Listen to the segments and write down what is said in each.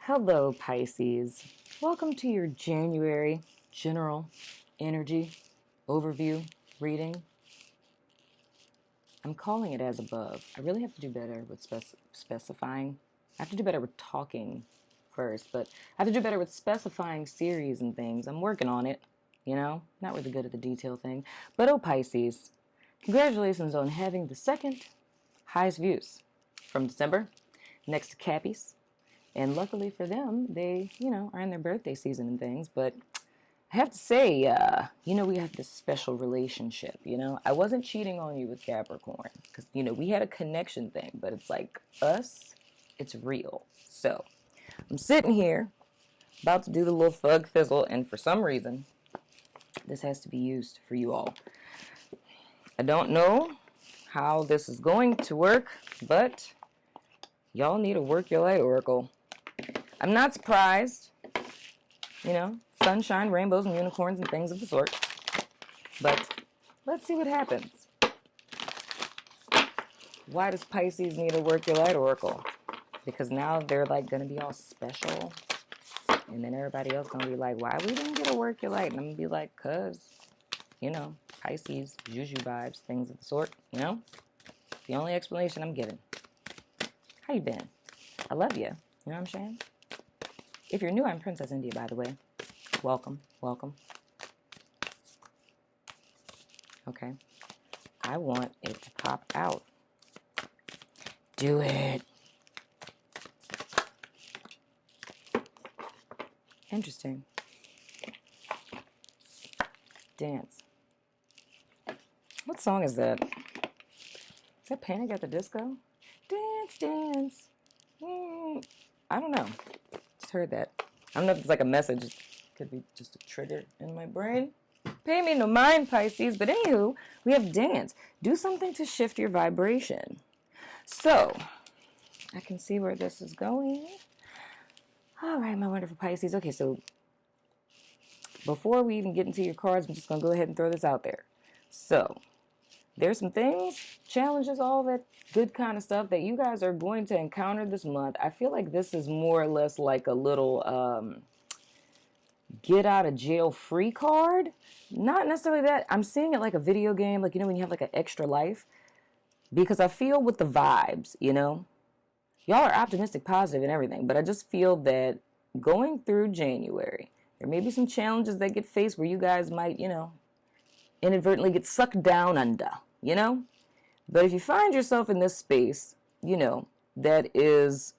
Hello, Pisces. Welcome to your January general energy overview reading. I'm calling it as above. I really have to do better with specifying. I have to do better with talking first, but I have to do better with specifying series and things. I'm working on it, not really good at the detail thing. But oh, Pisces, congratulations on having the second highest views from December, next to Cappies. And luckily for them, they, are in their birthday season and things. But I have to say, we have this special relationship, I wasn't cheating on you with Capricorn because, we had a connection thing. But it's like us, it's real. So I'm sitting here about to do the little thug fizzle. And for some reason, this has to be used for you all. I don't know how this is going to work, but y'all need a Work Your Light Oracle. I'm not surprised, sunshine, rainbows, and unicorns and things of the sort. But let's see what happens. Why does Pisces need a Work Your Light Oracle? Because now they're like going to be all special. And then everybody else going to be like, why we didn't get a Work Your Light? And I'm going to be like, because, Pisces, Juju vibes, things of the sort, The only explanation I'm giving. How you been? I love you. You know what I'm saying? If you're new, I'm Princess India, by the way. Welcome, welcome. Okay. I want it to pop out. Do it. Interesting. Dance. What song is that? Is that Panic at the Disco? Dance, dance. I don't know. Just heard that. I don't know if it's like a message. It could be just a trigger in my brain. Pay me no mind, Pisces. But anywho, we have dance. Do something to shift your vibration. So, I can see where this is going. All right, my wonderful Pisces. Okay, so before we even get into your cards, I'm just going to go ahead and throw this out there. So, there's some things, challenges, all that good kind of stuff that you guys are going to encounter this month. I feel like this is more or less like a little get out of jail free card. Not necessarily that. I'm seeing it like a video game, like, when you have like an extra life. Because I feel with the vibes, y'all are optimistic, positive, and everything. But I just feel that going through January, there may be some challenges that get faced where you guys might, inadvertently get sucked down under, But if you find yourself in this space, that is,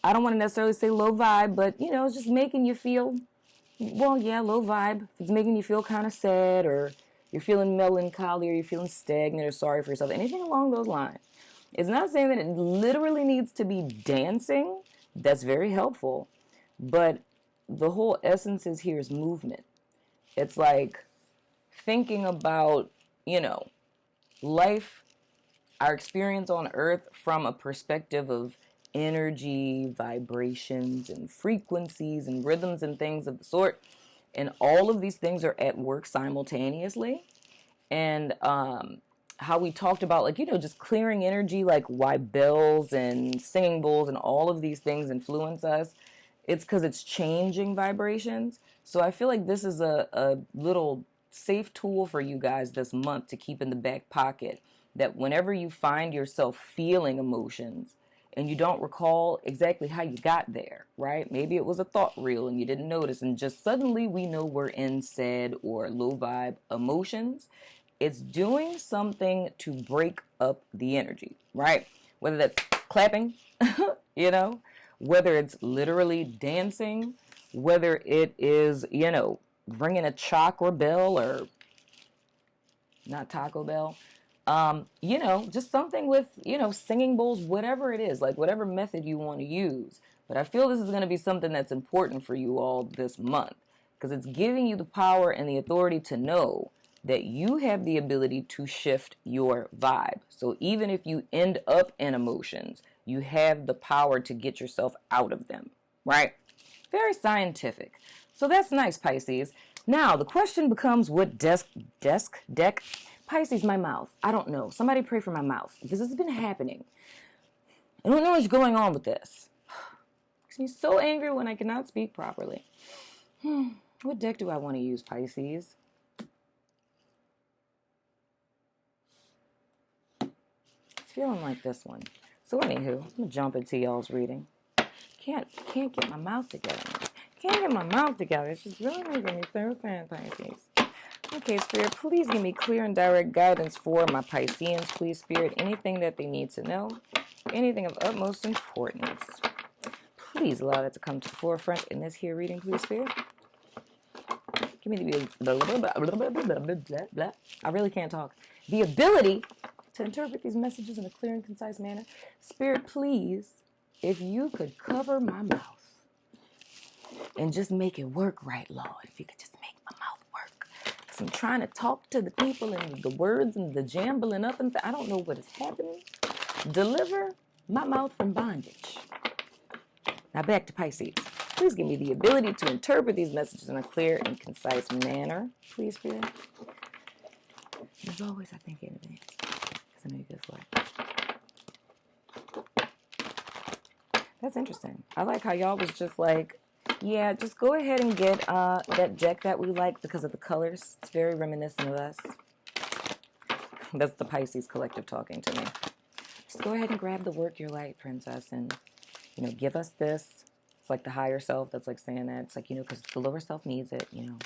I don't want to necessarily say low vibe, but, it's just making you feel, well, yeah, low vibe. If it's making you feel kind of sad, or you're feeling melancholy, or you're feeling stagnant or sorry for yourself, anything along those lines. It's not saying that it literally needs to be dancing. That's very helpful. But the whole essence is here is movement. It's like thinking about, life, our experience on Earth from a perspective of energy, vibrations, and frequencies, and rhythms, and things of the sort. And all of these things are at work simultaneously. And how we talked about, like, just clearing energy, like why bells and singing bowls and all of these things influence us. It's because it's changing vibrations. So I feel like this is a little safe tool for you guys this month to keep in the back pocket, that whenever you find yourself feeling emotions and you don't recall exactly how you got there, right? Maybe it was a thought reel and you didn't notice, and just suddenly we know we're in sad or low vibe emotions. It's doing something to break up the energy, right? Whether that's clapping, whether it's literally dancing, whether it is, ringing a chakra bell, or not Taco Bell, just something with, singing bowls, whatever it is, like whatever method you want to use. But I feel this is going to be something that's important for you all this month, because it's giving you the power and the authority to know that you have the ability to shift your vibe. So even if you end up in emotions, you have the power to get yourself out of them, right? Very scientific. So that's nice, Pisces. Now, the question becomes, what deck? Pisces, my mouth. I don't know. Somebody pray for my mouth, because this has been happening. I don't know what's going on with this. Makes me so angry when I cannot speak properly. What deck do I want to use, Pisces? It's feeling like this one. So anywho, I'm going to jump into y'all's reading. Can't get my mouth together. Can't get my mouth together. It's just really making me so sad, Pisces. Okay, Spirit, please give me clear and direct guidance for my Pisceans. Please, Spirit, anything that they need to know, anything of utmost importance. Please allow that to come to the forefront in this here reading, please, Spirit. Give me the I really can't talk. The ability to interpret these messages in a clear and concise manner. Spirit, please, if you could cover my mouth and just make it work right, Lord. If you could just make my mouth work. Because I'm trying to talk to the people and the words and the jambling up and I don't know what is happening. Deliver my mouth from bondage. Now back to Pisces. Please give me the ability to interpret these messages in a clear and concise manner. Please, Spirit. As always, I thank you in advance. Because I know you're good for it. That's interesting. I like how y'all was just like, yeah, just go ahead and get that deck that we like because of the colors. It's very reminiscent of us. That's the Pisces collective talking to me. Just go ahead and grab the work your light, princess, and, you know, give us this. It's like the higher self that's like saying that. It's like, you know, because the lower self needs it, you know.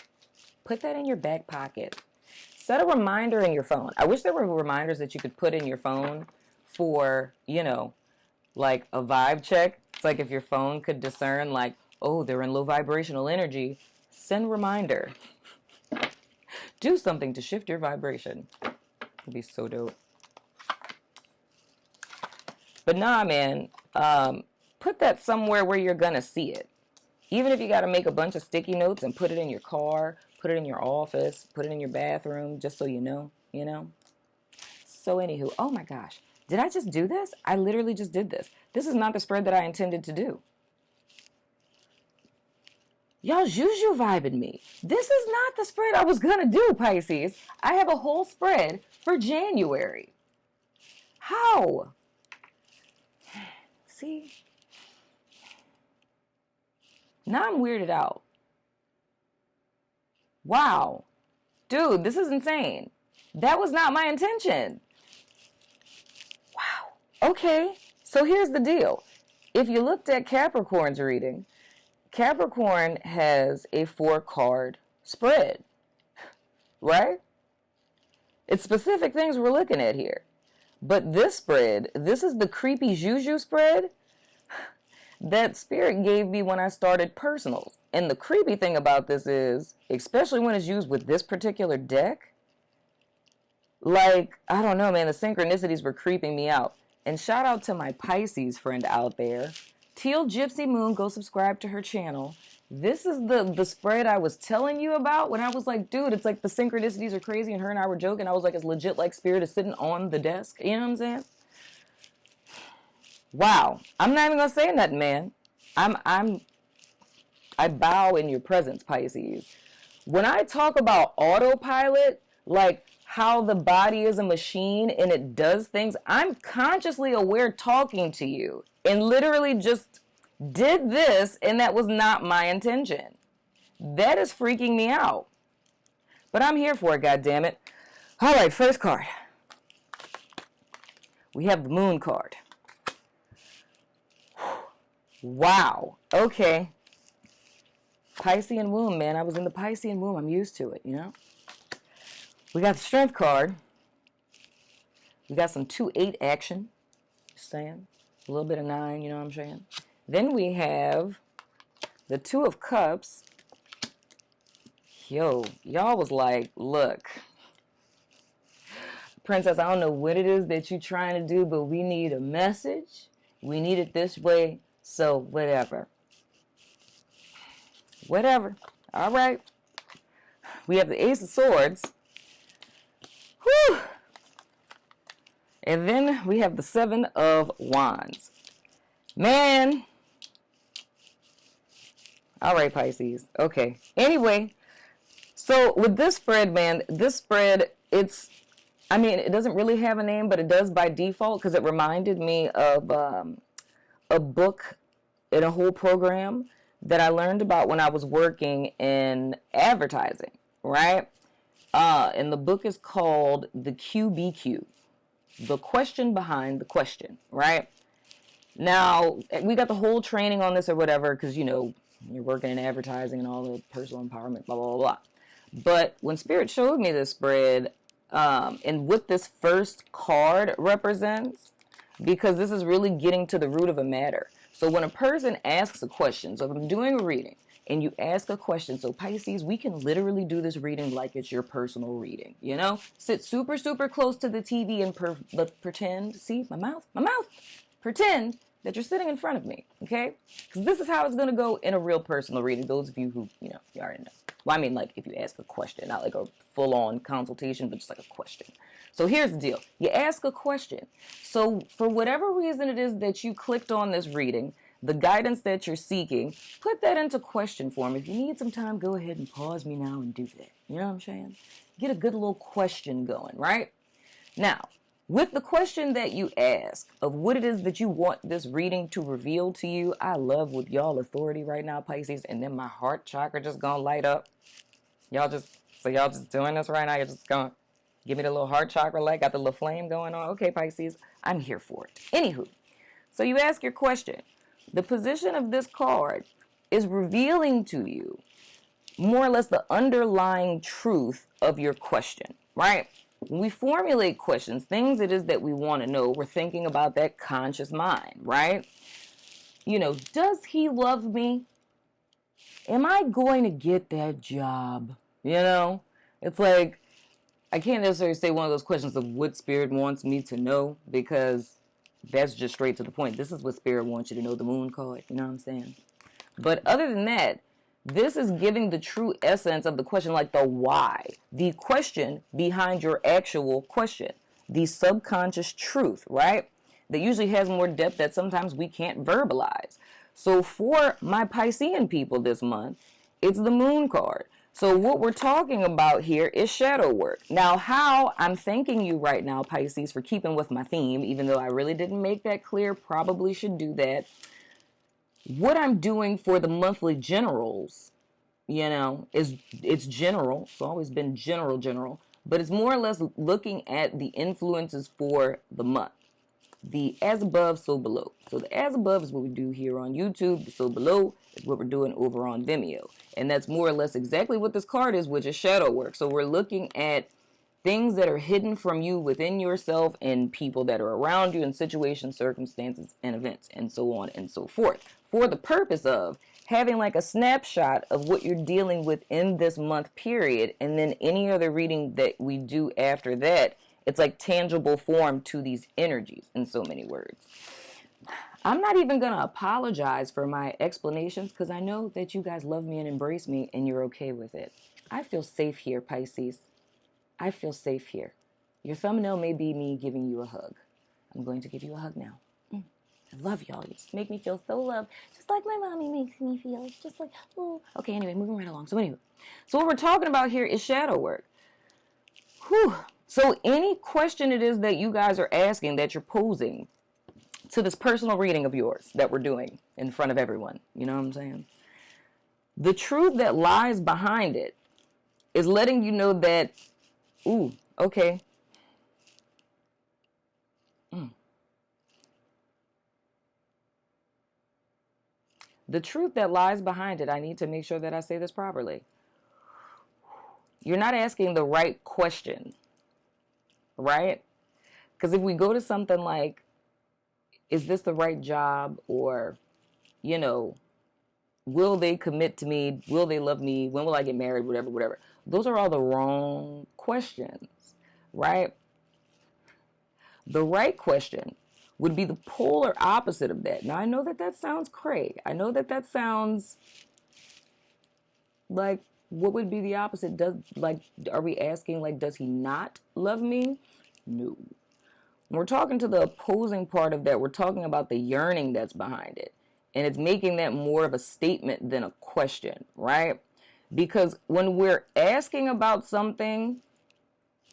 Put that in your back pocket. Set a reminder in your phone. I wish there were reminders that you could put in your phone for, you know, like a vibe check. It's like if your phone could discern like, oh, they're in low vibrational energy, send reminder. Do something to shift your vibration. It'd be so dope. But nah, man, put that somewhere where you're gonna see it. Even if you gotta make a bunch of sticky notes and put it in your car, put it in your office, put it in your bathroom, just so you know, you know. So anywho, oh my gosh, did I just do this? I literally just did this. This is not the spread that I intended to do. Y'all juju vibing me. This is not the spread I was gonna do, Pisces. I have a whole spread for January. How? See? Now I'm weirded out. Wow. Dude, this is insane. That was not my intention. Wow. Okay. So here's the deal. If you looked at Capricorn's reading, Capricorn has a 4-card spread, right? It's specific things we're looking at here. But this spread, this is the creepy juju spread that Spirit gave me when I started personals. And the creepy thing about this is, especially when it's used with this particular deck, like, I don't know, man, the synchronicities were creeping me out. And shout out to my Pisces friend out there. Teal Gypsy Moon, go subscribe to her channel. This is the spread I was telling you about when I was like, dude, it's like the synchronicities are crazy, and her and I were joking. I was like, it's legit like Spirit is sitting on the desk. You know what I'm saying? Wow. I'm not even gonna say nothing, man. I bow in your presence, Pisces. When I talk about autopilot, like how the body is a machine and it does things, I'm consciously aware talking to you and literally just did this, and that was not my intention. That is freaking me out. But I'm here for it, goddammit. All right, first card. We have the Moon card. Wow. Okay. Piscean womb, man. I was in the Piscean womb. I'm used to it, you know? We got the Strength card. We got some 2-8 action. Just saying. A little bit of 9, you know what I'm saying? Then we have the 2 of Cups. Yo, y'all was like, look, Princess, I don't know what it is that you're trying to do, but we need a message. We need it this way, so whatever. Whatever. All right. We have the Ace of Swords. Whew. And then we have the 7 of Wands. Man. All right, Pisces. Okay. Anyway, so with this spread, man, this spread, it's, I mean, it doesn't really have a name, but it does by default because it reminded me of a book in a whole program that I learned about when I was working in advertising, right? And the book is called The QBQ, The Question Behind the Question, right? Now, we got the whole training on this or whatever because, you're working in advertising and all the personal empowerment, blah, blah, blah, blah. But when Spirit showed me this spread, and what this first card represents, because this is really getting to the root of a matter. So when a person asks a question, so if I'm doing a reading and you ask a question, so Pisces, we can literally do this reading like it's your personal reading, Sit super, super close to the TV and pretend, see, my mouth, pretend that you're sitting in front of me, okay? Because this is how it's going to go in a real personal reading. Those of you who, you already know. Well, I mean, like, if you ask a question, not like a full-on consultation, but just like a question. So here's the deal. You ask a question. So for whatever reason it is that you clicked on this reading, the guidance that you're seeking, put that into question form. If you need some time, go ahead and pause me now and do that. You know what I'm saying? Get a good little question going, right? Now, with the question that you ask of what it is that you want this reading to reveal to you, I love with y'all authority right now, Pisces, and then my heart chakra just gonna light up. Y'all just doing this right now? You're just gonna give me the little heart chakra light, got the little flame going on? Okay, Pisces, I'm here for it. Anywho, so you ask your question. The position of this card is revealing to you more or less the underlying truth of your question, right? When we formulate questions, things it is that we want to know, we're thinking about that conscious mind, right? Does he love me? Am I going to get that job? It's like, I can't necessarily say one of those questions of what Spirit wants me to know, because that's just straight to the point. This is what Spirit wants you to know, the moon card, you know what I'm saying? But other than that, this is giving the true essence of the question, like the why, the question behind your actual question, the subconscious truth, right? That usually has more depth that sometimes we can't verbalize. So for my Piscean people this month, it's the moon card. So what we're talking about here is shadow work. Now, how I'm thanking you right now, Pisces, for keeping with my theme, even though I really didn't make that clear, probably should do that. What I'm doing for the monthly generals, it's general. It's always been general, but it's more or less looking at the influences for the month. The as above, so below. So the as above is what we do here on YouTube. The so below is what we're doing over on Vimeo. And that's more or less exactly what this card is, which is shadow work. So we're looking at things that are hidden from you within yourself and people that are around you and situations, circumstances, and events, and so on and so forth, for the purpose of having like a snapshot of what you're dealing with in this month period. And then any other reading that we do after that, it's like tangible form to these energies, in so many words. I'm not even going to apologize for my explanations because I know that you guys love me and embrace me and you're okay with it. I feel safe here, Pisces. I feel safe here. Your thumbnail may be me giving you a hug. I'm going to give you a hug now. I love y'all. You just make me feel so loved, just like my mommy makes me feel. It's just like, oh. Okay, anyway, moving right along. So anyway, so what we're talking about here is shadow work. Whew. So any question it is that you guys are asking, that you're posing to this personal reading of yours that we're doing in front of everyone, you know what I'm saying? The truth that lies behind it is letting you know that, ooh, okay. The truth that lies behind it, I need to make sure that I say this properly. You're not asking the right question, right? Because if we go to something like, is this the right job? Or, will they commit to me? Will they love me? When will I get married? Whatever. Those are all the wrong questions, right? The right question would be the polar opposite of that. Now, I know that that sounds cray. I know that that sounds like, what would be the opposite? Are we asking, does he not love me? No. When we're talking to the opposing part of that, we're talking about the yearning that's behind it. And it's making that more of a statement than a question, right? Because when we're asking about something,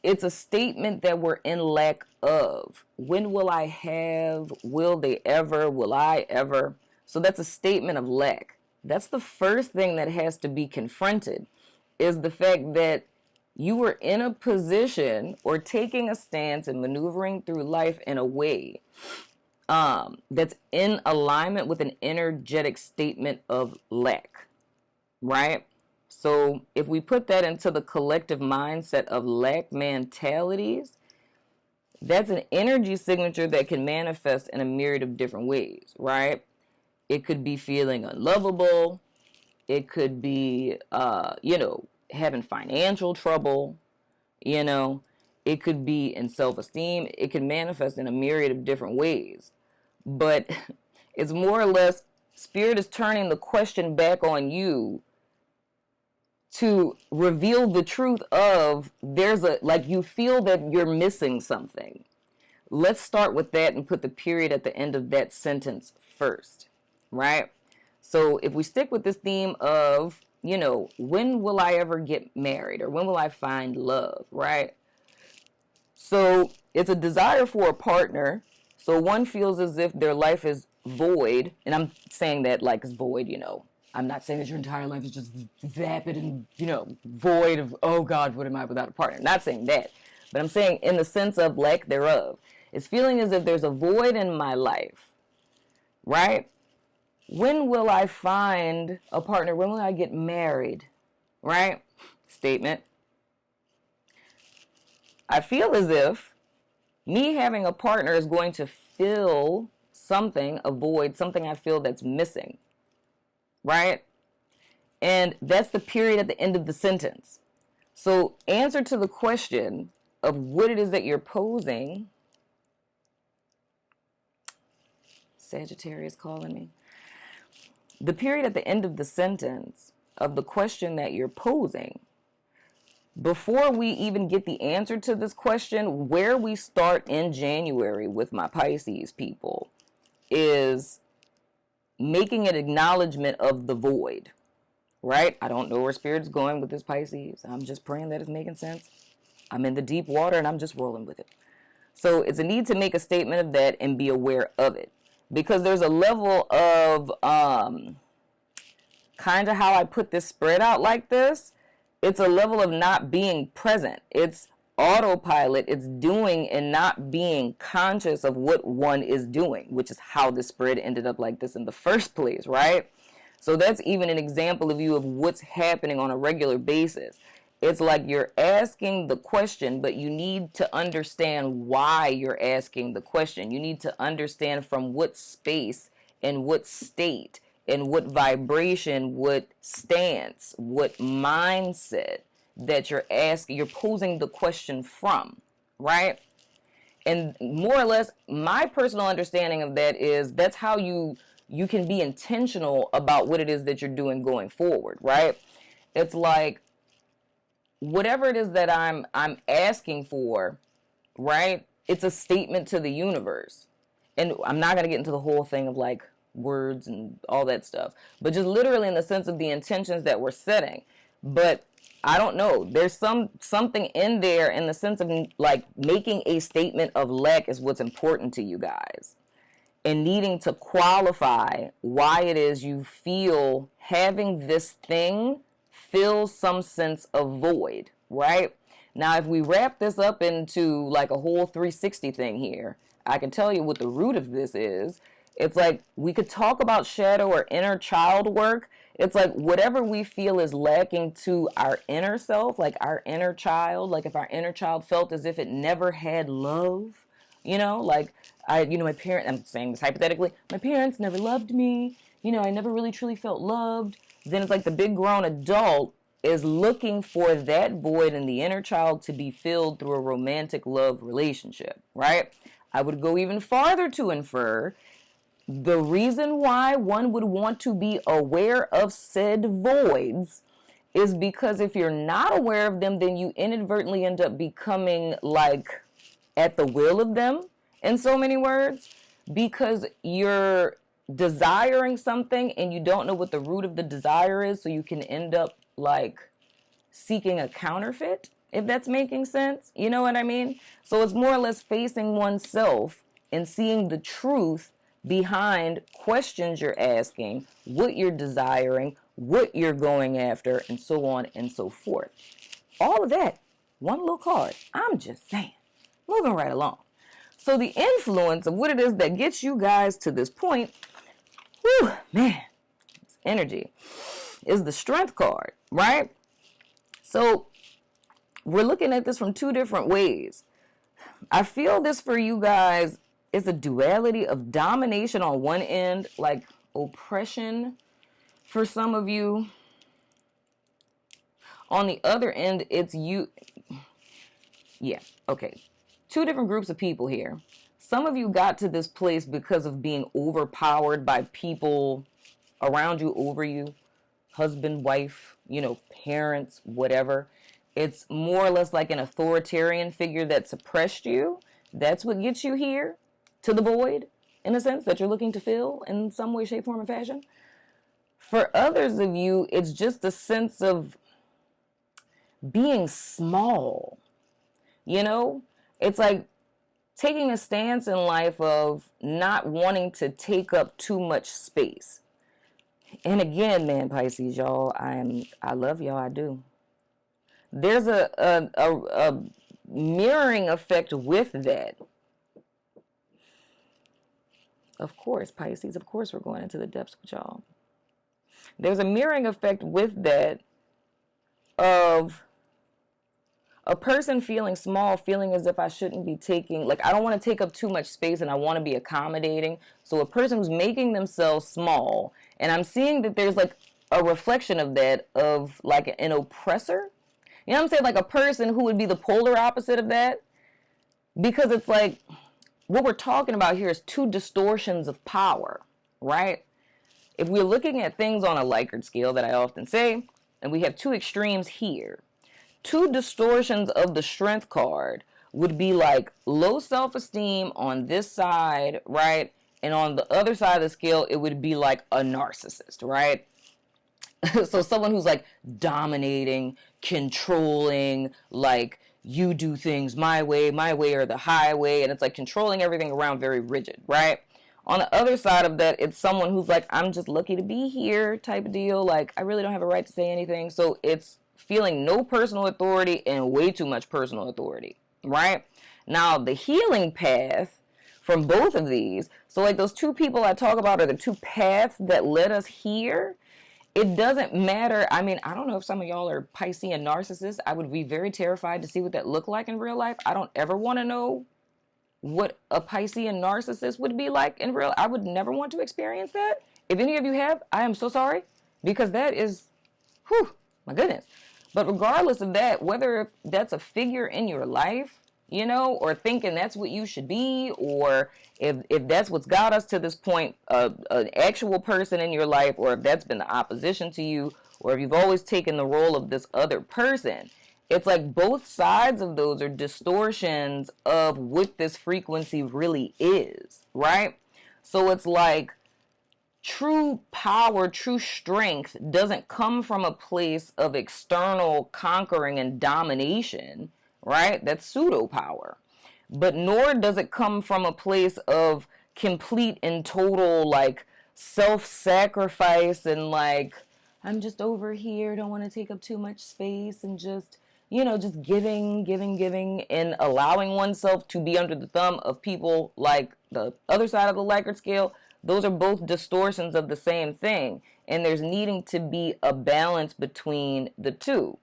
it's a statement that we're in lack of. When will I have? Will they ever? Will I ever? So that's a statement of lack. That's the first thing that has to be confronted, is the fact that you were in a position or taking a stance and maneuvering through life in a way that's in alignment with an energetic statement of lack, right? So if we put that into the collective mindset of lack mentalities, that's an energy signature that can manifest in a myriad of different ways, right? It could be feeling unlovable. It could be, having financial trouble, It could be in self-esteem. It can manifest in a myriad of different ways. But it's more or less, Spirit is turning the question back on you to reveal the truth of you feel that you're missing something. Let's start with that and put the period at the end of that sentence first, right? So if we stick with this theme of, when will I ever get married, or when will I find love, right? So it's a desire for a partner. So one feels as if their life is void, and I'm saying that like it's void, I'm not saying that your entire life is just vapid and, void of, oh God, what am I without a partner? Not saying that. But I'm saying in the sense of lack thereof. It's feeling as if there's a void in my life, right? When will I find a partner? When will I get married, right? Statement. I feel as if me having a partner is going to fill something, a void, something I feel that's missing. Right? And that's the period at the end of the sentence. So answer to the question of what it is that you're posing. Sagittarius calling me. The period at the end of the sentence of the question that you're posing. Before we even get the answer to this question, where we start in January with my Pisces people is making an acknowledgement of the void, right? I don't know where Spirit's going with this Pisces. I'm just praying that it's making sense. I'm in the deep water and I'm just rolling with it. So it's a need to make a statement of that and be aware of it. Because there's a level of, kind of how I put this spread out like this, it's a level of not being present. It's autopilot. It's doing and not being conscious of what one is doing, which is how the spread ended up like this in the first place, right? So that's even an example of you of what's happening on a regular basis. It's like you're asking the question, but you need to understand why you're asking the question. You need to understand from what space and what state and what vibration, what stance, what mindset that you're asking, you're posing the question from, right? And more or less, my personal understanding of that is that's how you can be intentional about what it is that you're doing going forward, right? It's like, whatever it is that I'm asking for, right? It's a statement to the universe. And I'm not going to get into the whole thing of like words and all that stuff, but just literally in the sense of the intentions that we're setting. But I don't know. There's something in there in the sense of like making a statement of lack is what's important to you guys. And needing to qualify why it is you feel having this thing fills some sense of void, right? Now, if we wrap this up into like a whole 360 thing here, I can tell you what the root of this is. It's like we could talk about shadow or inner child work. It's like whatever we feel is lacking to our inner self, like our inner child, like if our inner child felt as if it never had love, like my parents, I'm saying this hypothetically, my parents never loved me, I never really truly felt loved. Then it's like the big grown adult is looking for that void in the inner child to be filled through a romantic love relationship, right? I would go even farther to infer the reason why one would want to be aware of said voids is because if you're not aware of them, then you inadvertently end up becoming like at the will of them, in so many words, because you're desiring something and you don't know what the root of the desire is, so you can end up like seeking a counterfeit, if that's making sense. You know what I mean? So it's more or less facing oneself and seeing the truth behind questions you're asking, what you're desiring, what you're going after, and so on and so forth. All of that, one little card. I'm just saying. Moving right along. So the influence of what it is that gets you guys to this point, whew, man, this energy, is the Strength card, right? So we're looking at this from two different ways. I feel this for you guys is a duality of domination on one end, like oppression for some of you. On the other end, it's you. Yeah, okay. Two different groups of people here. Some of you got to this place because of being overpowered by people around you, over you, husband, wife, parents, whatever. It's more or less like an authoritarian figure that suppressed you. That's what gets you here to the void, in a sense, that you're looking to fill in some way, shape, form, or fashion. For others of you, it's just a sense of being small. It's like taking a stance in life of not wanting to take up too much space. And again, man, Pisces, y'all, I love y'all, I do. There's a mirroring effect with that. Of course, Pisces, of course we're going into the depths with y'all. There's a mirroring effect with that of a person feeling small, feeling as if I shouldn't be taking, like I don't want to take up too much space and I want to be accommodating. So a person who's making themselves small, and I'm seeing that there's like a reflection of that, of like an oppressor. You know what I'm saying? Like a person who would be the polar opposite of that. Because it's like, what we're talking about here is two distortions of power, right? If we're looking at things on a Likert scale that I often say, and we have two extremes here, two distortions of the Strength card would be like low self-esteem on this side, right? And on the other side of the scale, it would be like a narcissist, right? So someone who's like dominating, controlling, like you do things my way or the highway, and it's like controlling everything around, very rigid, right? On the other side of that, it's someone who's like, I'm just lucky to be here type of deal. Like, I really don't have a right to say anything. So it's feeling no personal authority and way too much personal authority, right? Now, the healing path from both of these, so like those two people I talk about are the two paths that led us here. It doesn't matter. I mean, I don't know if some of y'all are Piscean narcissists. I would be very terrified to see what that looked like in real life. I don't ever want to know what a Piscean narcissist would be like in real. I would never want to experience that. If any of you have, I am so sorry, because that is, whew, my goodness. But regardless of that, whether that's a figure in your life, or thinking that's what you should be, or if that's what's got us to this point, an actual person in your life, or if that's been the opposition to you, or if you've always taken the role of this other person, it's like both sides of those are distortions of what this frequency really is, right? So it's like true power, true strength doesn't come from a place of external conquering and domination, right? That's pseudo power. But nor does it come from a place of complete and total like self-sacrifice and like, I'm just over here, don't want to take up too much space, and just, just giving, and allowing oneself to be under the thumb of people like the other side of the Likert scale. Those are both distortions of the same thing. And there's needing to be a balance between the two.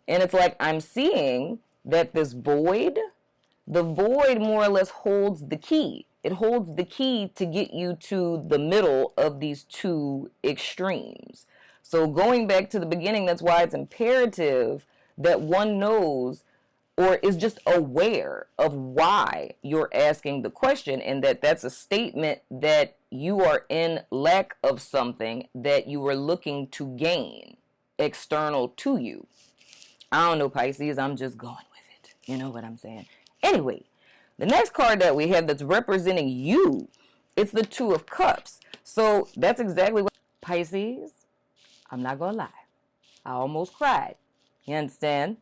And it's like I'm seeing that this void, the void more or less holds the key. It holds the key to get you to the middle of these two extremes. So going back to the beginning, that's why it's imperative that one knows or is just aware of why you're asking the question, and that's a statement that you are in lack of something that you are looking to gain external to you. I don't know, Pisces, I'm just going with it. You know what I'm saying? Anyway, the next card that we have that's representing you, it's the Two of Cups. So that's exactly what, Pisces, I'm not going to lie. I almost cried. You understand?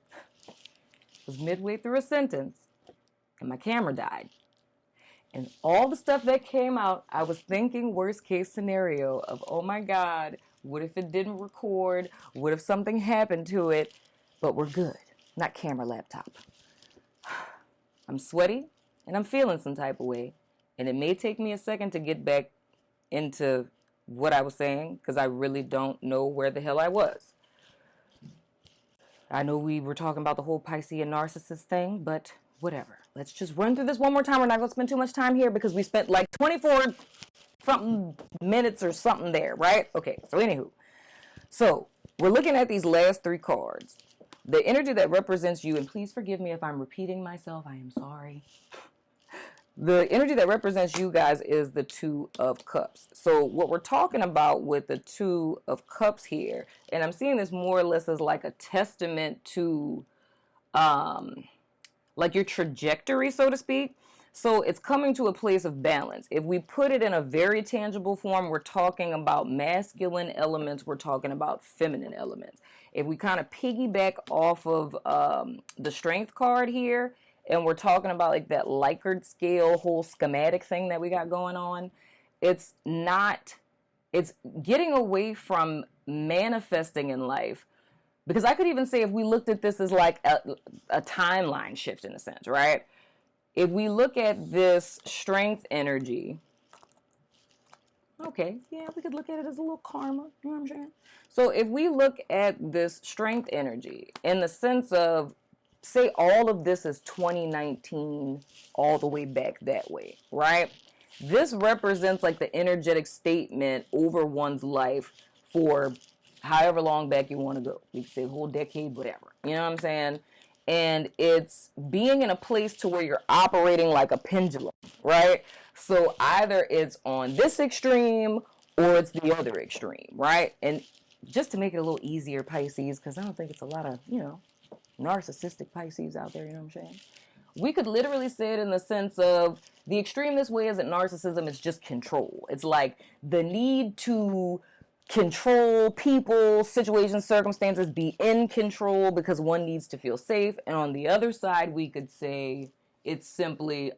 It was midway through a sentence and my camera died. And all the stuff that came out, I was thinking worst case scenario of, oh my God, what if it didn't record? What if something happened to it? But we're good. Not camera, laptop. I'm sweaty and I'm feeling some type of way. And it may take me a second to get back into what I was saying because I really don't know where the hell I was. I know we were talking about the whole Pisces and narcissist thing, but whatever. Let's just run through this one more time. We're not going to spend too much time here because we spent like 24 something minutes or something there, right? Okay, so anywho. So we're looking at these last three cards. The energy that represents you, and please forgive me if I'm repeating myself. I am sorry. The energy that represents you guys is the Two of Cups. So what we're talking about with the Two of Cups here, and I'm seeing this more or less as like a testament to like your trajectory, so to speak. So it's coming to a place of balance. If we put it in a very tangible form, we're talking about masculine elements, we're talking about feminine elements. If we kind of piggyback off of the strength card here, and we're talking about like that Likert scale whole schematic thing that we got going on, it's getting away from manifesting in life. Because I could even say if we looked at this as like a timeline shift in a sense, right? If we look at this strength energy, okay, yeah, we could look at it as a little karma, you know what I'm saying? So if we look at this strength energy in the sense of, say all of this is 2019 all the way back that way, right? This represents like the energetic statement over one's life for however long back you want to go. We could say a whole decade, whatever. You know what I'm saying? And it's being in a place to where you're operating like a pendulum, right? So either it's on this extreme or it's the other extreme, right? And just to make it a little easier, Pisces, because I don't think it's a lot of, narcissistic Pisces out there, you know what I'm saying? We could literally say it in the sense of the extreme this way isn't narcissism, it's just control. It's like the need to control people, situations, circumstances, be in control because one needs to feel safe. And on the other side, we could say it's simply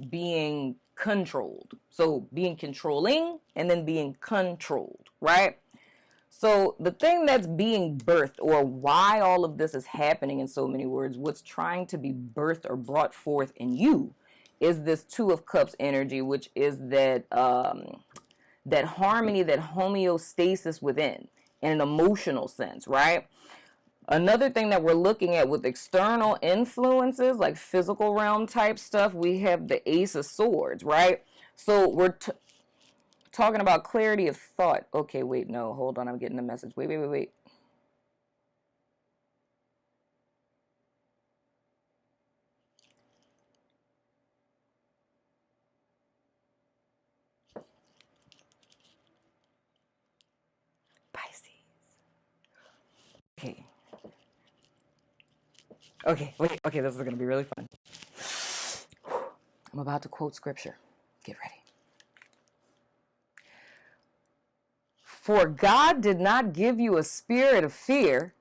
being controlled. So being controlling and then being controlled, right? So the thing that's being birthed, or why all of this is happening in so many words, what's trying to be birthed or brought forth in you is this Two of Cups energy, which is that that harmony, that homeostasis within, in an emotional sense, right? Another thing that we're looking at with external influences, like physical realm type stuff, we have the Ace of Swords, right? So we're talking about clarity of thought. Okay, wait, no, hold on, I'm getting a message. Wait. Pisces. Okay, this is going to be really fun. I'm about to quote scripture. Get ready. For God did not give you a spirit of fear,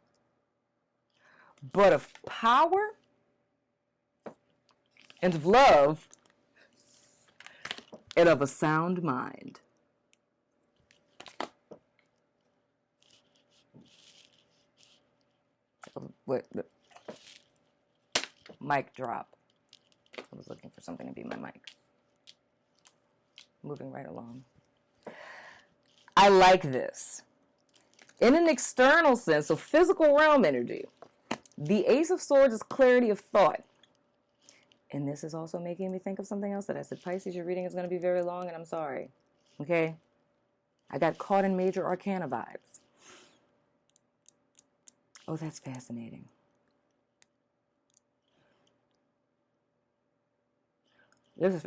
but of power and of love and of a sound mind. What? Mic drop. I was looking for something to be my mic. Moving right along. I like this. In an external sense, so physical realm energy, the Ace of Swords is clarity of thought. And this is also making me think of something else that I said, Pisces, your reading is going to be very long, and I'm sorry. Okay? I got caught in major arcana vibes. Oh, that's fascinating.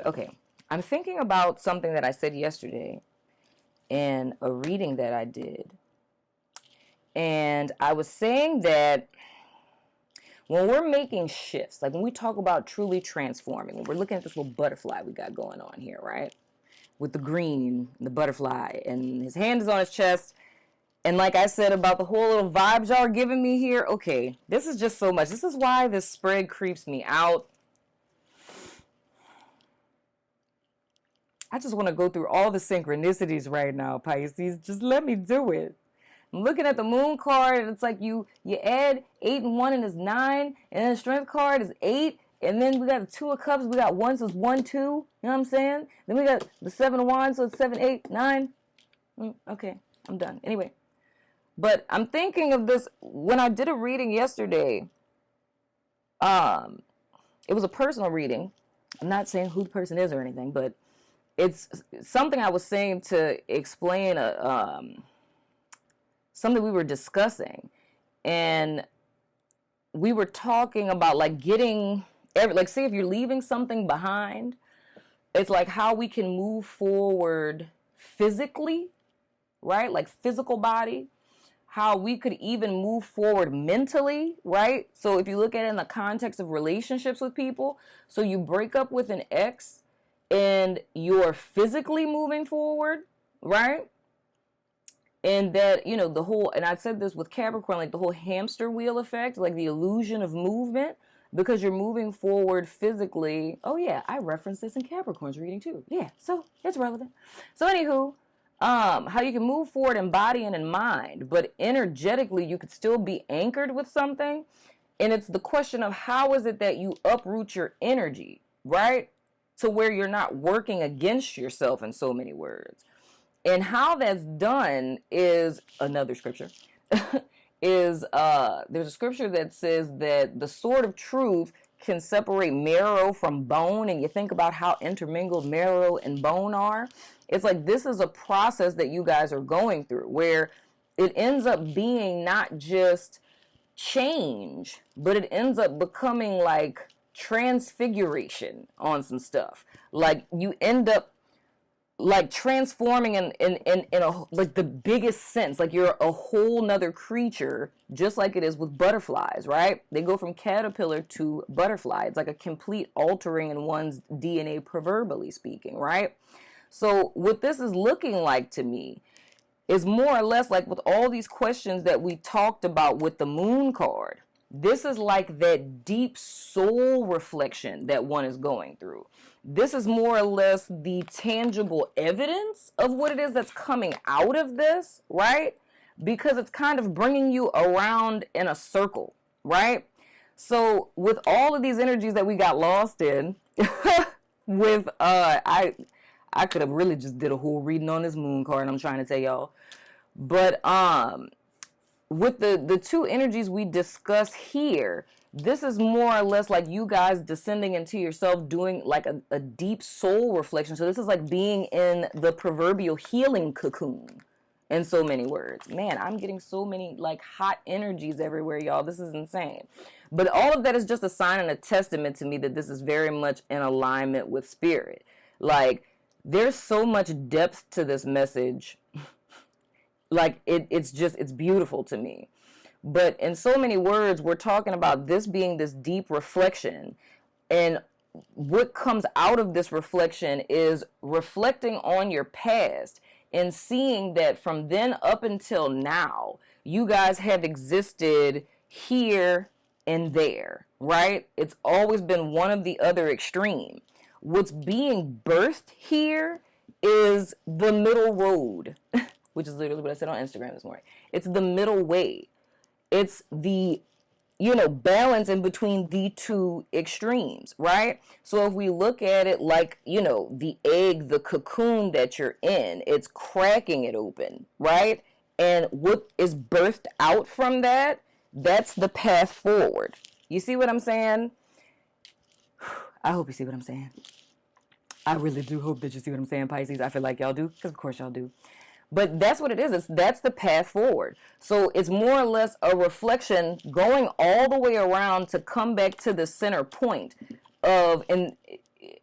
Okay. I'm thinking about something that I said yesterday in a reading that I did. And I was saying that when we're making shifts, like when we talk about truly transforming, when we're looking at this little butterfly we got going on here, right? With the green, the butterfly, and his hand is on his chest. And like I said about the whole little vibes y'all are giving me here, okay, this is just so much. This is why this spread creeps me out. I just want to go through all the synchronicities right now, Pisces. Just let me do it. I'm looking at the moon card, and it's like you add 8 and 1 and it's 9, and then the strength card is 8, and then we got the 2 of cups, we got 1, so it's 1, 2, you know what I'm saying? Then we got the 7 of wands, so it's 7, 8, 9. Okay, I'm done. Anyway, but I'm thinking of this, when I did a reading yesterday, it was a personal reading. I'm not saying who the person is or anything, but it's something I was saying to explain something we were discussing, and we were talking about like getting like, say if you're leaving something behind, it's like how we can move forward physically, right? Like physical body, how we could even move forward mentally, right? So if you look at it in the context of relationships with people, so you break up with an ex and you're physically moving forward, right? And that, you know, the whole, and I said this with Capricorn, like the whole hamster wheel effect, like the illusion of movement, because you're moving forward physically. Oh yeah, I referenced this in Capricorn's reading too. Yeah, so it's relevant. So anywho, how you can move forward in body and in mind, but energetically you could still be anchored with something. And it's the question of how is it that you uproot your energy, right? To where you're not working against yourself, in so many words. And how that's done is another scripture. There's a scripture that says that the sword of truth can separate marrow from bone, and you think about how intermingled marrow and bone are. It's like this is a process that you guys are going through where it ends up being not just change, but it ends up becoming like transfiguration on some stuff. Like you end up like transforming in a, like the biggest sense, like you're a whole nother creature, just like it is with butterflies, right? They go from caterpillar to butterfly. It's like a complete altering in one's DNA, proverbially speaking, right? So what this is looking like to me is more or less like with all these questions that we talked about with the moon card. This is like that deep soul reflection that one is going through. This is more or less the tangible evidence of what it is that's coming out of this, right? Because it's kind of bringing you around in a circle, right? So with all of these energies that we got lost in, with I could have really just did a whole reading on this moon card, and I'm trying to tell y'all. But with the two energies we discuss here, this is more or less like you guys descending into yourself, doing like a deep soul reflection. So this is like being in the proverbial healing cocoon, in so many words. Man, I'm getting so many like hot energies everywhere, y'all. This is insane. But all of that is just a sign and a testament to me that this is very much in alignment with spirit. Like there's so much depth to this message. Like it's beautiful to me. But in so many words, we're talking about this being this deep reflection. And what comes out of this reflection is reflecting on your past and seeing that from then up until now, you guys have existed here and there, right? It's always been one of the other extreme. What's being birthed here is the middle road, which is literally what I said on Instagram this morning. It's the middle way. It's the, balance in between the two extremes, right? So if we look at it like, the egg, the cocoon that you're in, it's cracking it open, right? And what is birthed out from that, that's the path forward. You see what I'm saying? I hope you see what I'm saying. I really do hope that you see what I'm saying, Pisces. I feel like y'all do, because of course y'all do. But that's what it is. That's the path forward. So it's more or less a reflection going all the way around to come back to the center point of, and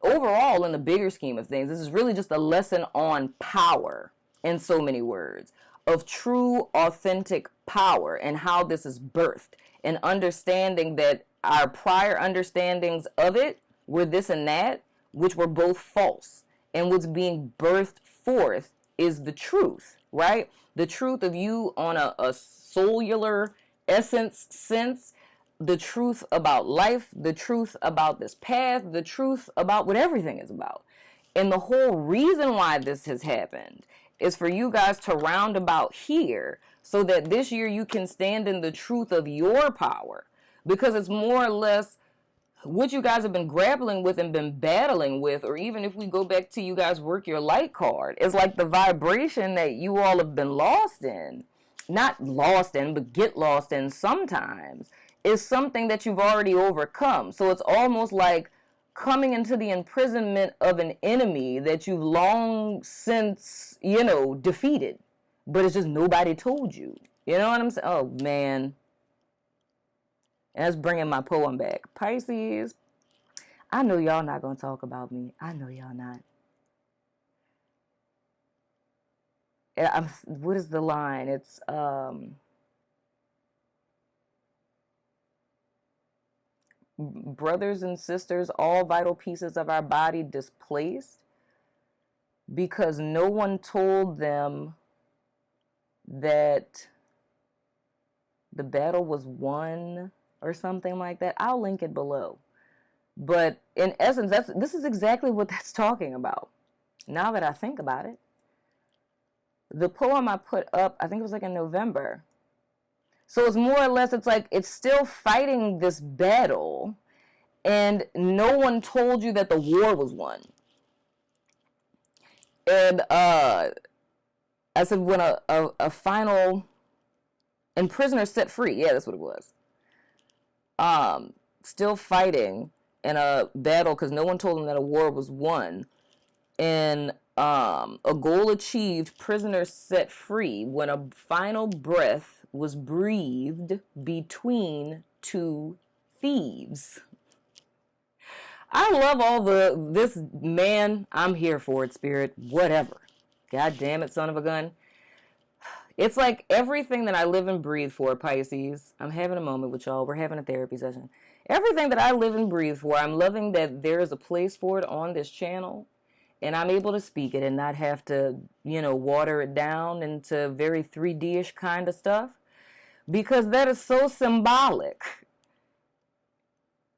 overall in the bigger scheme of things, this is really just a lesson on power, in so many words, of true, authentic power and how this is birthed, and understanding that our prior understandings of it were this and that, which were both false. And what's being birthed forth is the truth, right? The truth of you on a cellular essence sense, the truth about life, the truth about this path, the truth about what everything is about. And the whole reason why this has happened is for you guys to round about here so that this year you can stand in the truth of your power. Because it's more or less what you guys have been grappling with and been battling with, or even if we go back to you guys work your light card, it's like the vibration that you all have been lost in. Not lost in, but get lost in sometimes, is something that you've already overcome. So it's almost like coming into the imprisonment of an enemy that you've long since, defeated. But it's just nobody told you. You know what I'm saying? Oh, man. And that's bringing my poem back. Pisces, I know y'all not going to talk about me. I know y'all not. What is the line? It's, brothers and sisters, all vital pieces of our body displaced because no one told them that the battle was won or something like that. I'll link it below. But in essence, this is exactly what that's talking about. Now that I think about it. The poem I put up, I think it was like in November. So it's more or less, it's like it's still fighting this battle and no one told you that the war was won. And I said when a final, and prisoners set free. Yeah, that's what it was. Still fighting in a battle because no one told them that a war was won. And a goal achieved, prisoners set free when a final breath was breathed between two thieves. I love all this, man, I'm here for it, spirit, whatever. God damn it, son of a gun. It's like everything that I live and breathe for, Pisces. I'm having a moment with y'all. We're having a therapy session. Everything that I live and breathe for, I'm loving that there is a place for it on this channel. And I'm able to speak it and not have to, water it down into very 3D-ish kind of stuff. Because that is so symbolic.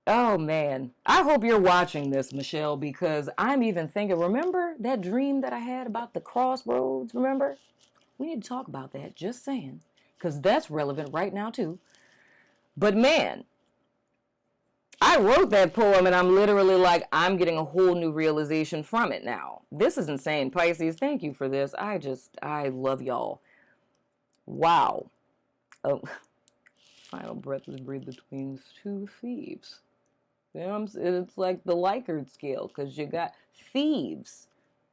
Oh, man. I hope you're watching this, Michelle, because I'm even thinking, remember that dream that I had about the crossroads, remember? We need to talk about that, just saying. Because that's relevant right now, too. But, man, I wrote that poem and I'm literally like, I'm getting a whole new realization from it now. This is insane. Pisces, thank you for this. I love y'all. Wow. Oh, final breath was breathed between two thieves. You know what I'm saying? It's like the Likert scale because you got thieves,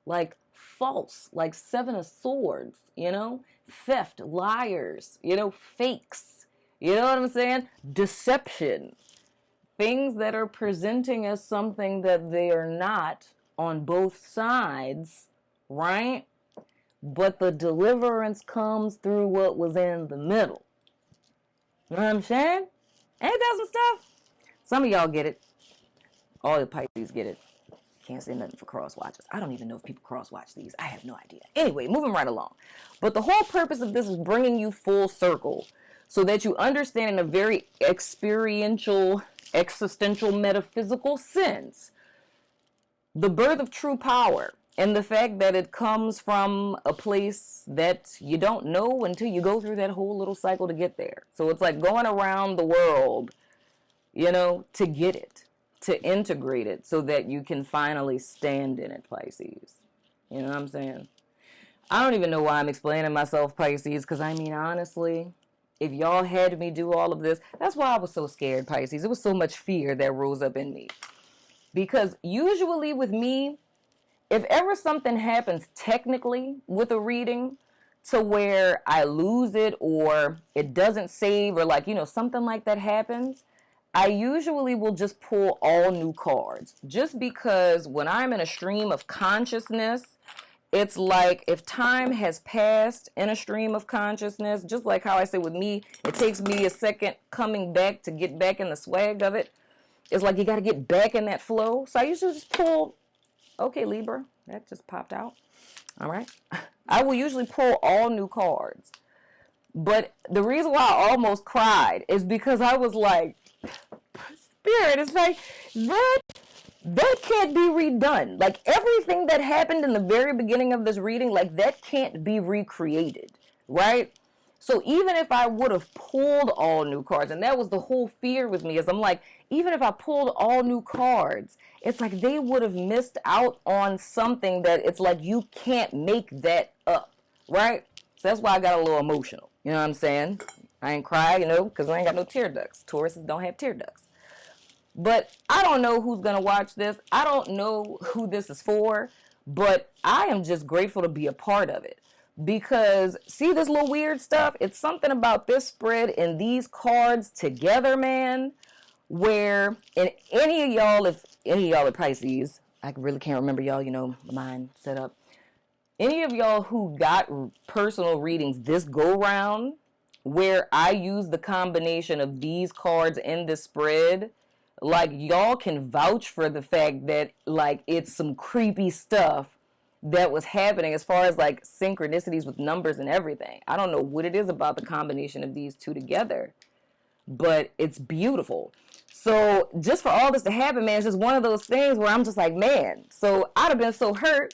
like false, like 7 of swords, theft, liars, fakes. You know what I'm saying? Deception. Things that are presenting as something that they are not on both sides, right? But the deliverance comes through what was in the middle. You know what I'm saying? Ain't that some stuff? Some of y'all get it. All the Pisces get it. Can't say nothing for cross watchers. I don't even know if people cross watch these. I have no idea. Anyway, moving right along. But the whole purpose of this is bringing you full circle so that you understand in a very experiential, existential, metaphysical sense the birth of true power and the fact that it comes from a place that you don't know until you go through that whole little cycle to get there. So it's like going around the world, to get it, to integrate it so that you can finally stand in it, Pisces. You know what I'm saying? I don't even know why I'm explaining myself, Pisces, because honestly, if y'all had me do all of this, that's why I was so scared, Pisces. It was so much fear that rose up in me. Because usually with me, if ever something happens technically with a reading to where I lose it or it doesn't save or something like that happens, I usually will just pull all new cards. Just because when I'm in a stream of consciousness, it's like if time has passed in a stream of consciousness, just like how I say with me, it takes me a second coming back to get back in the swag of it. It's like you got to get back in that flow. So I usually just pull, okay, Libra, that just popped out. All right. I will usually pull all new cards. But the reason why I almost cried is because I was like, Spirit, it's like, that can't be redone. Like, everything that happened in the very beginning of this reading, like, that can't be recreated, right? So even if I would have pulled all new cards, and that was the whole fear with me, is I'm like, even if I pulled all new cards, it's like they would have missed out on something that it's like you can't make that up, right? So that's why I got a little emotional. You know what I'm saying? I ain't cry, because I ain't got no tear ducts. Tauruses don't have tear ducts. But I don't know who's going to watch this. I don't know who this is for. But I am just grateful to be a part of it. Because, see this little weird stuff? It's something about this spread and these cards together, man, where, and any of y'all, if any of y'all are Pisces, I really can't remember y'all, my mind set up. Any of y'all who got personal readings this go-round, where I use the combination of these cards in the spread, like, y'all can vouch for the fact that, like, it's some creepy stuff that was happening as far as, like, synchronicities with numbers and everything. I don't know what it is about the combination of these two together, but it's beautiful. So just for all this to happen, man, it's just one of those things where I'm just like, man, so I'd have been so hurt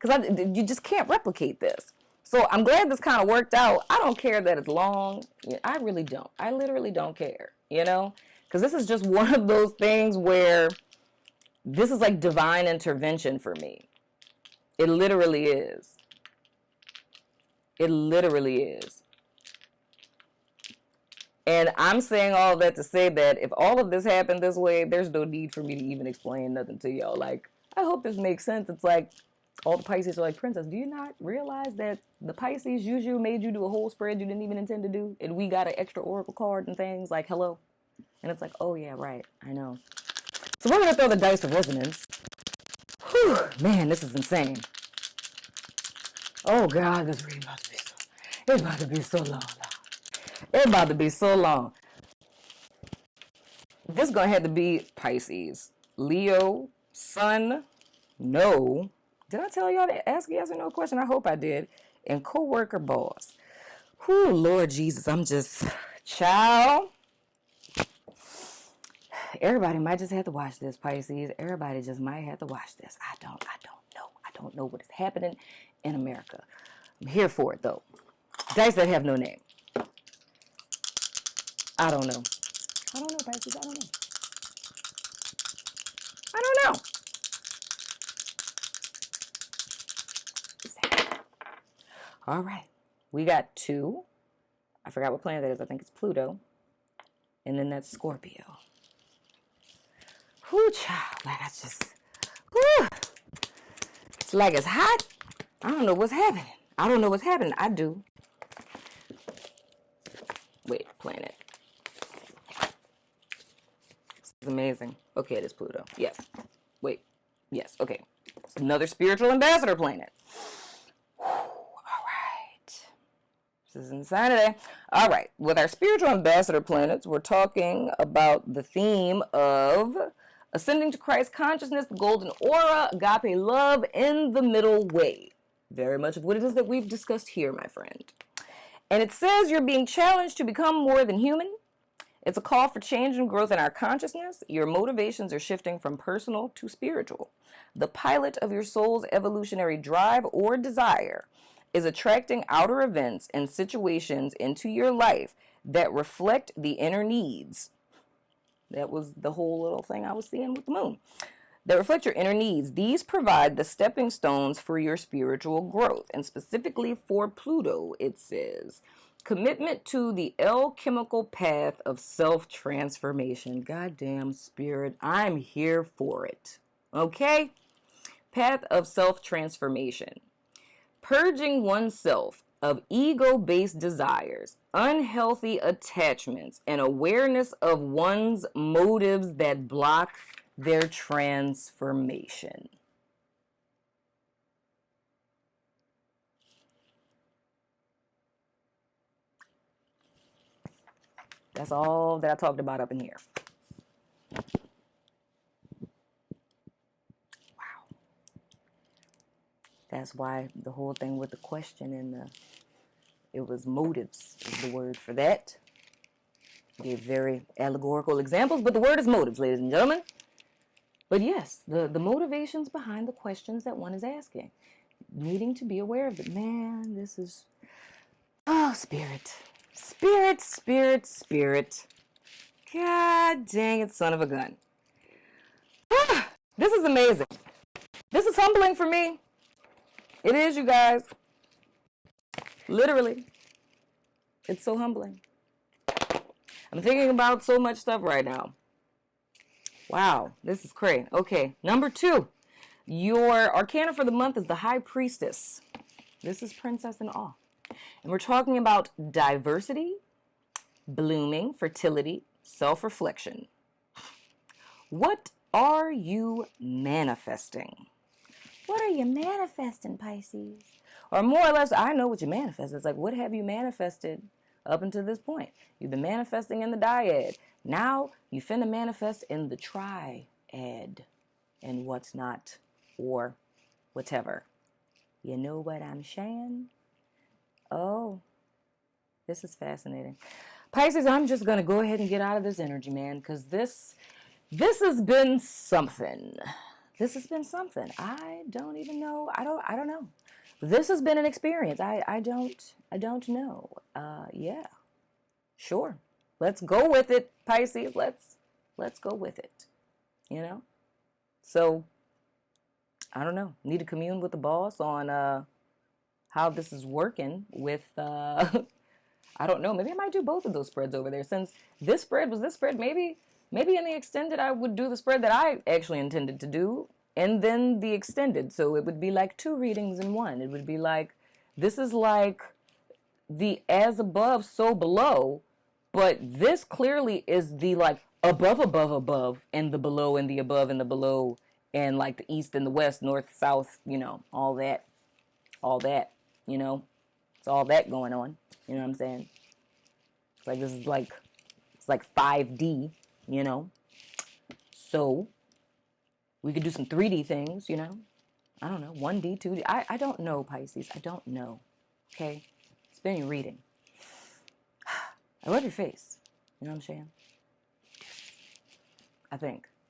because you just can't replicate this. So I'm glad this kind of worked out. I don't care that it's long. I really don't. I literally don't care, because this is just one of those things where this is like divine intervention for me. It literally is. It literally is. And I'm saying all that to say that if all of this happened this way, there's no need for me to even explain nothing to y'all. Like, I hope this makes sense. It's like all the Pisces are like, Princess, do you not realize that the Pisces usually made you do a whole spread you didn't even intend to do? And we got an extra oracle card and things like, hello. And it's like, oh yeah, right, I know. So we're going to throw the dice of resonance. Whew, man, this is insane. Oh God, this reading about to be it's about to be so long. It's about to be so long. This is going to have to be Pisces. Leo, Sun, no. Did I tell y'all to ask a yes or no question? I hope I did. And co-worker boss. Whew, Lord Jesus, I'm just, child. Everybody might just have to watch this, Pisces. Everybody just might have to watch this. I don't know. I don't know what is happening in America. I'm here for it, though. Dice that have no name. I don't know. I don't know, Pisces. I don't know. I don't know. All right. We got 2. I forgot what planet that is. I think it's Pluto. And then that's Scorpio. Whoo, child. Like, I just, whoo. It's like it's hot. I don't know what's happening. I don't know what's happening. I do. Wait, planet. This is amazing. Okay, it is Pluto. Yes. Wait. Yes. Okay. It's another spiritual ambassador planet. Whew. All right. This is insanity. All right. With our spiritual ambassador planets, we're talking about the theme of ascending to Christ consciousness, the golden aura, agape love, in the middle way. Very much of what it is that we've discussed here, my friend. And it says you're being challenged to become more than human. It's a call for change and growth in our consciousness. Your motivations are shifting from personal to spiritual. The pilot of your soul's evolutionary drive or desire is attracting outer events and situations into your life that reflect the inner needs. That was the whole little thing I was seeing with the moon. That reflect your inner needs. These provide the stepping stones for your spiritual growth. And specifically for Pluto, it says, commitment to the alchemical path of self-transformation. Goddamn spirit, I'm here for it. Okay? Path of self-transformation. Purging oneself of ego-based desires, unhealthy attachments, and awareness of one's motives that block their transformation. That's all that I talked about up in here. Wow. That's why the whole thing with the question and it was motives is the word for that. Gave very allegorical examples, but the word is motives, ladies and gentlemen. But yes, the motivations behind the questions that one is asking. Needing to be aware of it. Man, this is... Oh, spirit. Spirit, spirit, spirit. God dang it, son of a gun. This is amazing. This is humbling for me. It is, you guys. Literally. It's so humbling. I'm thinking about so much stuff right now. Wow, this is crazy. Okay, number 2. Your arcana for the month is the High Priestess. This is Princess in Awe. And we're talking about diversity, blooming, fertility, self-reflection. What are you manifesting? What are you manifesting, Pisces? Or more or less, I know what you manifest. It's like, what have you manifested up until this point? You've been manifesting in the dyad. Now you finna manifest in the triad and what's not, or whatever. You know what I'm saying? Oh, this is fascinating. Pisces, I'm just going to go ahead and get out of this energy, man, because this has been something. This has been something. I don't even know. I don't know. This has been an experience. I don't know. Yeah. Sure. Let's go with it, Pisces. Let's go with it. You know? So, I don't know. Need to commune with the boss on how this is working with I don't know. Maybe I might do both of those spreads over there. Since this spread was this spread, maybe in the extended I would do the spread that I actually intended to do, and then the extended. So it would be like 2 readings in one. It would be like, this is like the as above, so below, but this clearly is the like above, and the below, and the above, and the below, and like the east and the west, north, south, you know, all that, you know. It's all that going on. You know what I'm saying? It's like, this is like, it's like 5D, you know? So, we could do some 3D things, you know? I don't know, 1D, 2D. I don't know, Pisces. I don't know. Okay? It's been your reading. I love your face. You know what I'm saying? I think.